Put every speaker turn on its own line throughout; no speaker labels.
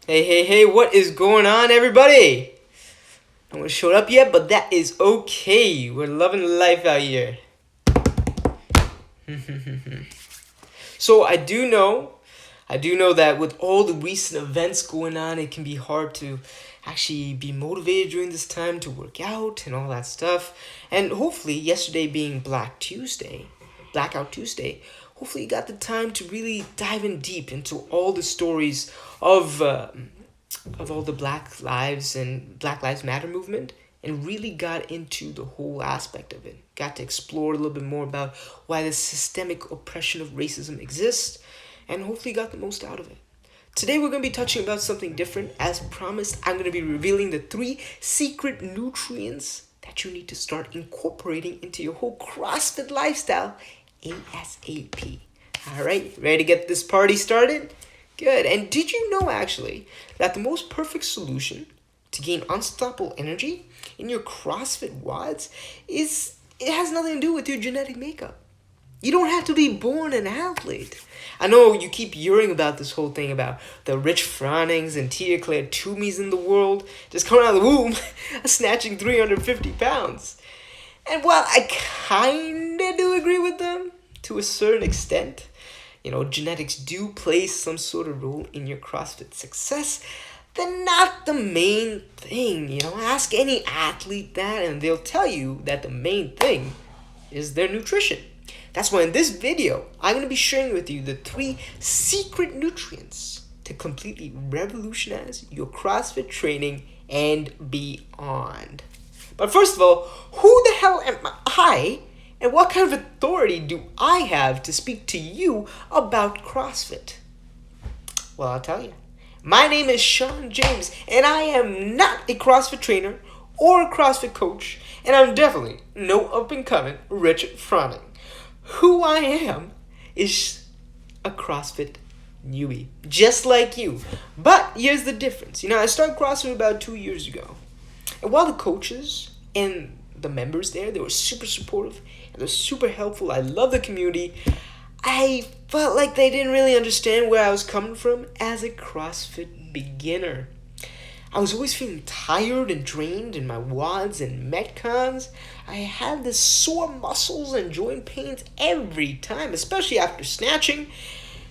Hey, what is going on, everybody? No one showed up yet, but that is okay. We're loving life out here. So I do know that with all the recent events going on, it can be hard to actually be motivated during this time to work out and all that stuff. And hopefully, yesterday being Blackout Tuesday, hopefully you got the time to really dive in deep into all the stories of all the Black Lives Matter movement, and really got into the whole aspect of it. Got to explore a little bit more about why the systemic oppression of racism exists, and hopefully got the most out of it. Today we're going to be touching about something different. As promised, I'm going to be revealing the 3 secret nutrients that you need to start incorporating into your whole CrossFit lifestyle ASAP. Alright, ready to get this party started? Good. And did you know actually that the most perfect solution to gain unstoppable energy in your CrossFit WODs it has nothing to do with your genetic makeup. You don't have to be born an athlete. I know you keep hearing about this whole thing about the Rich Frownings and Tia Claire Toomeys in the world just coming out of the womb snatching 350 pounds. And while I kinda do agree with them to a certain extent, genetics do play some sort of role in your CrossFit success, they're not the main thing. Ask any athlete that and they'll tell you that the main thing is their nutrition. That's why in this video, I'm going to be sharing with you the 3 secret nutrients to completely revolutionize your CrossFit training and beyond. But first of all, who the hell am I? And what kind of authority do I have to speak to you about CrossFit? Well, I'll tell you. My name is Sean James, and I am not a CrossFit trainer or a CrossFit coach, and I'm definitely no up-and-coming Rich Froning. Who I am is a CrossFit newbie, just like you. But here's the difference. I started CrossFit about 2 years ago. And while the coaches and the members there, they were super supportive and they're super helpful. I love the community. I felt like they didn't really understand where I was coming from as a CrossFit beginner. I was always feeling tired and drained in my WODs and Metcons. I had this sore muscles and joint pains every time, especially after snatching.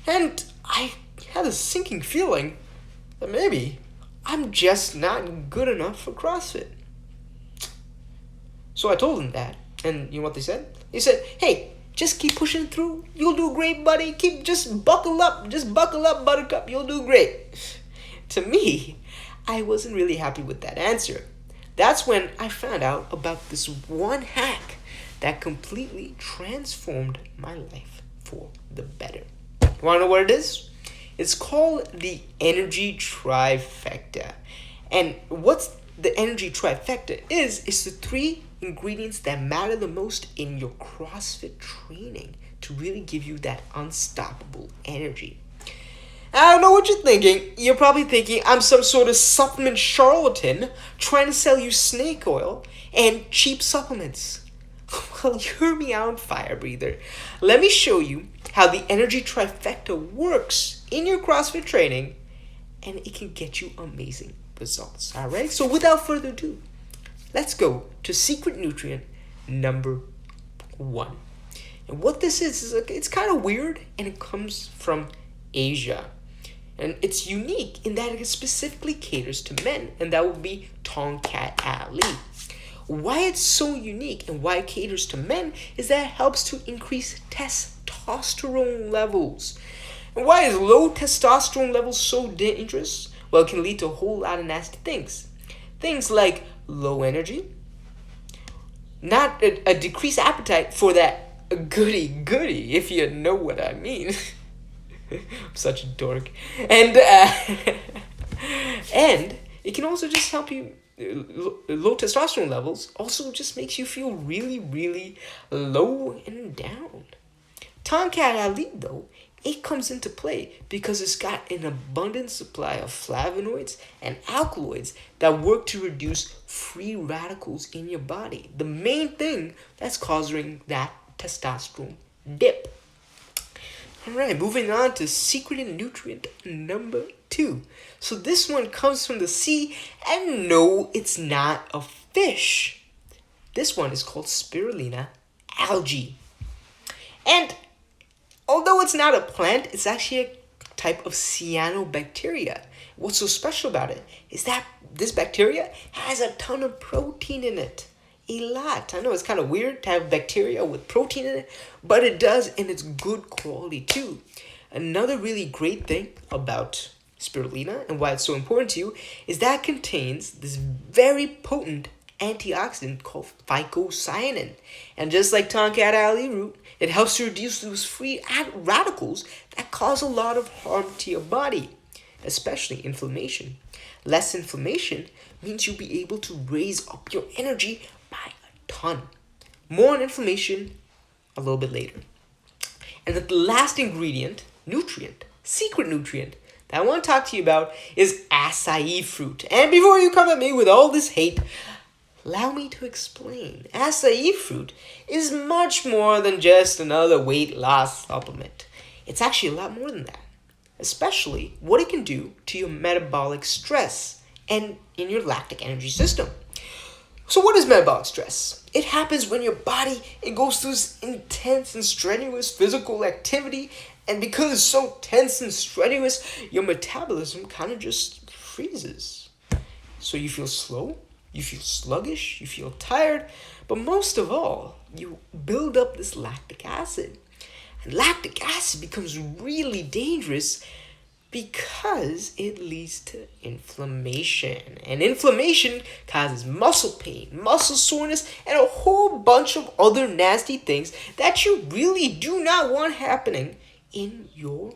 And I had a sinking feeling that maybe I'm just not good enough for CrossFit. So I told them that, and you know what they said? They said, hey, just keep pushing through. You'll do great, buddy. Just buckle up. Just buckle up, Buttercup. You'll do great. To me, I wasn't really happy with that answer. That's when I found out about this one hack that completely transformed my life for the better. You want to know what it is? It's called the Energy Trifecta. And what's the Energy Trifecta is the 3 ingredients that matter the most in your CrossFit training to really give you that unstoppable energy. I don't know what you're thinking. You're probably thinking I'm some sort of supplement charlatan trying to sell you snake oil and cheap supplements. Well, hear me out, fire breather. Let me show you how the Energy Trifecta works in your CrossFit training, and it can get you amazing results. All right? So without further ado, let's go to secret nutrient number 1. And what this is it's kind of weird, and it comes from Asia. And it's unique in that it specifically caters to men, and that would be Tonkat Ali. Why it's so unique and why it caters to men is that it helps to increase testosterone levels. And why is low testosterone levels so dangerous? Well, it can lead to a whole lot of nasty things. Things like low energy, not a decreased appetite for that goody, if you know what I mean. I'm such a dork. And it can also just help you. Low testosterone levels also just makes you feel really, really low and down. Tonkat Ali, though, it comes into play because it's got an abundant supply of flavonoids and alkaloids that work to reduce free radicals in your body. The main thing that's causing that testosterone dip. Alright, moving on to secret nutrient number 2. So this one comes from the sea, and no, it's not a fish. This one is called Spirulina Algae. And although it's not a plant, it's actually a type of cyanobacteria. What's so special about it is that this bacteria has a ton of protein in it. A lot. I know it's kind of weird to have bacteria with protein in it, but it does, and it's good quality too. Another really great thing about spirulina and why it's so important to you is that it contains this very potent antioxidant called phycocyanin. And just like tonka acai root, it helps to reduce those free radicals that cause a lot of harm to your body, especially inflammation. Less inflammation means you'll be able to raise up your energy by a ton. More on inflammation a little bit later. And the last ingredient, nutrient, secret nutrient, that I want to talk to you about is acai fruit. And before you come at me with all this hate, allow me to explain. Acai fruit is much more than just another weight loss supplement. It's actually a lot more than that. Especially what it can do to your metabolic stress and in your lactic energy system. So what is metabolic stress? It happens when your body, it goes through this intense and strenuous physical activity, and because it's so tense and strenuous, your metabolism kind of just freezes. So you feel slow, you feel sluggish, you feel tired, but most of all, you build up this lactic acid. And lactic acid becomes really dangerous because it leads to inflammation. And inflammation causes muscle pain, muscle soreness, and a whole bunch of other nasty things that you really do not want happening in your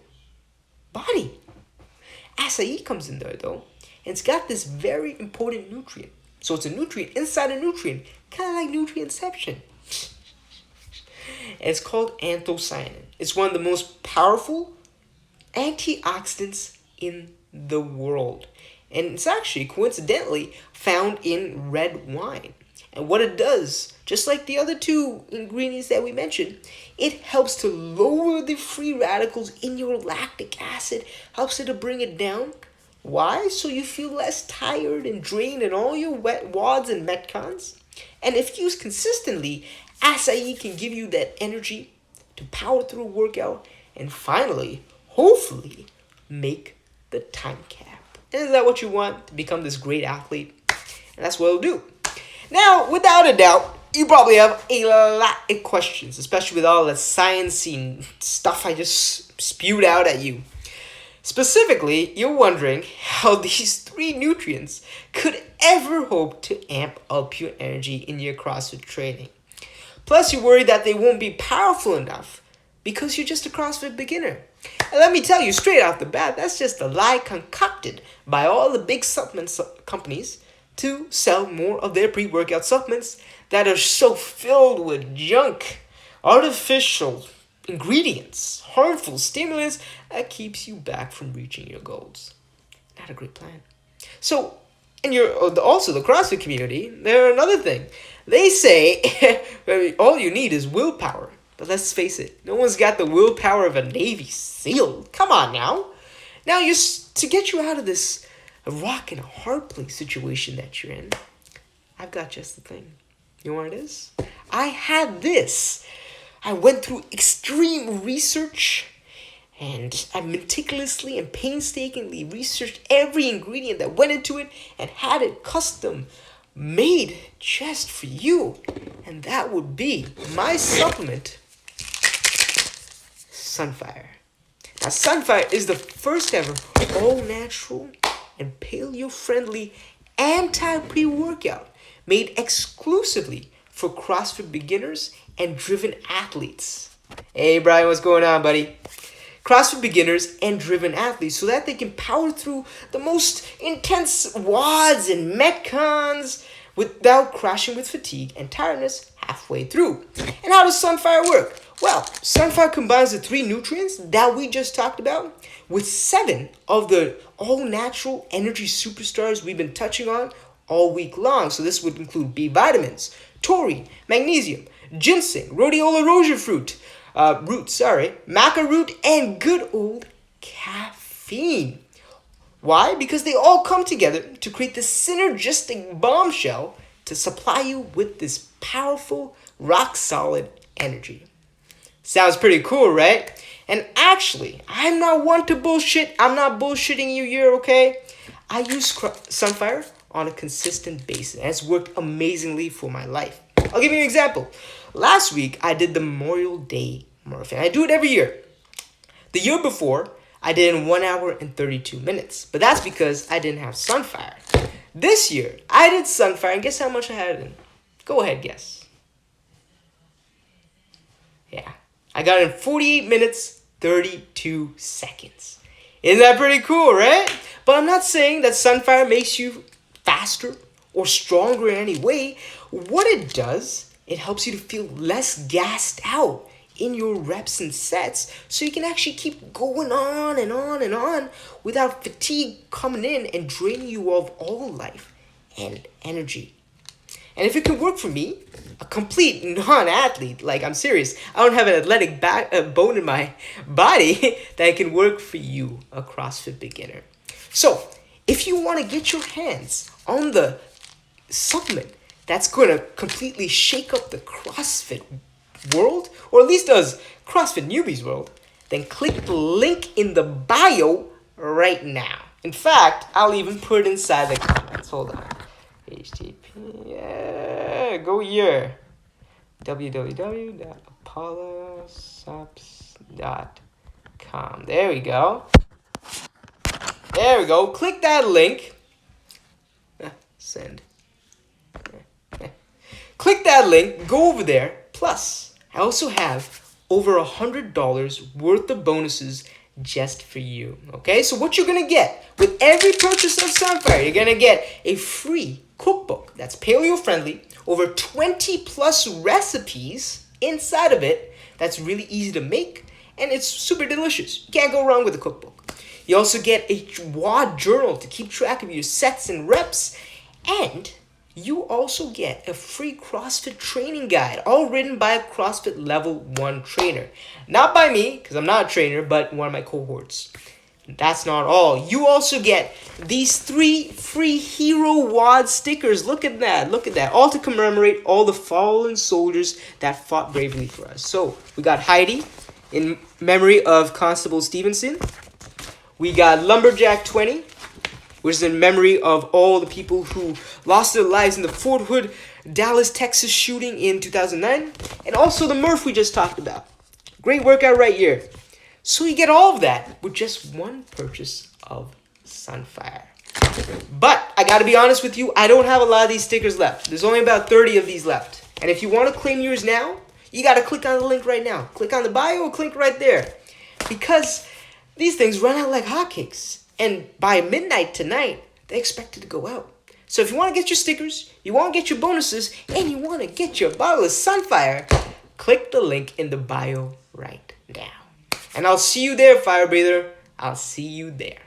body. Acai comes in there though, and it's got this very important nutrient. So it's a nutrient inside a nutrient, kind of like nutrientception. It's called anthocyanin. It's one of the most powerful antioxidants in the world. And it's actually coincidentally found in red wine. And what it does, just like the other two ingredients that we mentioned, it helps to lower the free radicals in your lactic acid, helps it to bring it down. Why? So you feel less tired and drained in all your wet wads and metcons. And if used consistently, acai can give you that energy to power through a workout and finally, hopefully, make the time cap. And is that what you want to become this great athlete? And that's what it'll do. Now, without a doubt, you probably have a lot of questions, especially with all the sciencey stuff I just spewed out at you. Specifically, you're wondering how these 3 nutrients could ever hope to amp up your energy in your CrossFit training. Plus, you're worried that they won't be powerful enough because you're just a CrossFit beginner. And let me tell you straight off the bat, that's just a lie concocted by all the big supplement companies to sell more of their pre-workout supplements that are so filled with junk, artificial ingredients, harmful stimulants that keeps you back from reaching your goals. Not a great plan. So, and you're also the CrossFit community, they're another thing. They say all you need is willpower. But let's face it, no one's got the willpower of a Navy SEAL. Come on now. Now, to get you out of this rock and a hard place situation that you're in, I've got just the thing. You know what it is? I had this. I went through extreme research, and I meticulously and painstakingly researched every ingredient that went into it and had it custom made just for you. And that would be my supplement, Sunfire. Now, Sunfire is the first ever all-natural and paleo-friendly anti-pre-workout made exclusively for CrossFit beginners and driven athletes. Hey, Brian, what's going on, buddy? CrossFit beginners and driven athletes so that they can power through the most intense wads and metcons without crashing with fatigue and tiredness halfway through. And how does Sunfire work? Well, Sunfire combines the 3 nutrients that we just talked about with 7 of the all-natural energy superstars we've been touching on all week long. So this would include B vitamins, taurine, magnesium, ginseng, rhodiola rosea fruit, maca root, and good old caffeine. Why? Because they all come together to create this synergistic bombshell to supply you with this powerful, rock-solid energy. Sounds pretty cool, right? And actually, I'm not one to bullshit. I'm not bullshitting you here, okay? I use Sunfire on a consistent basis, and it's worked amazingly for my life. I'll give you an example. Last week, I did the Memorial Day Marathon. I do it every year. The year before, I did it in 1 hour and 32 minutes. But that's because I didn't have Sunfire. This year, I did Sunfire, and guess how much I had in? Go ahead, guess. Yeah, I got it in 48 minutes, 32 seconds. Isn't that pretty cool, right? But I'm not saying that Sunfire makes you faster or stronger in any way. What it does, it helps you to feel less gassed out in your reps and sets, so you can actually keep going on and on and on without fatigue coming in and draining you of all life and energy. And if it can work for me, a complete non-athlete, like I'm serious, I don't have an athletic bone in my body, that it can work for you, a CrossFit beginner. So, if you want to get your hands on the supplement that's going to completely shake up the CrossFit world, or at least does CrossFit newbies world, then click the link in the bio right now. In fact, I'll even put it inside the comments. Hold on. HTTP, yeah, go here. www.apollosubs.com. There we go. There we go. Click that link. Send. Click that link. Go over there. Plus, I also have over $100 worth of bonuses just for you. Okay, so what you're gonna get with every purchase of Sunfire, you're gonna get a free cookbook that's paleo friendly, over 20 plus recipes inside of it that's really easy to make, and it's super delicious. You can't go wrong with the cookbook. You also get a WOD journal to keep track of your sets and reps, and you also get a free CrossFit training guide, all written by a CrossFit Level 1 trainer. Not by me, because I'm not a trainer, but one of my cohorts. That's not all. You also get these 3 free Hero WOD stickers. Look at that. Look at that. All to commemorate all the fallen soldiers that fought bravely for us. So, we got Heidi in memory of Constable Stevenson. We got Lumberjack 20, which is in memory of all the people who lost their lives in the Fort Hood, Dallas, Texas shooting in 2009. And also the Murph we just talked about. Great workout right here. So you get all of that with just one purchase of Sunfire. But I gotta be honest with you, I don't have a lot of these stickers left. There's only about 30 of these left. And if you want to claim yours now, you gotta click on the link right now. Click on the bio or click right there. Because these things run out like hotcakes. And by midnight tonight, they're expected to go out. So if you want to get your stickers, you want to get your bonuses, and you want to get your bottle of Sunfire, click the link in the bio right now. And I'll see you there, fire breather. I'll see you there.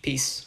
Peace.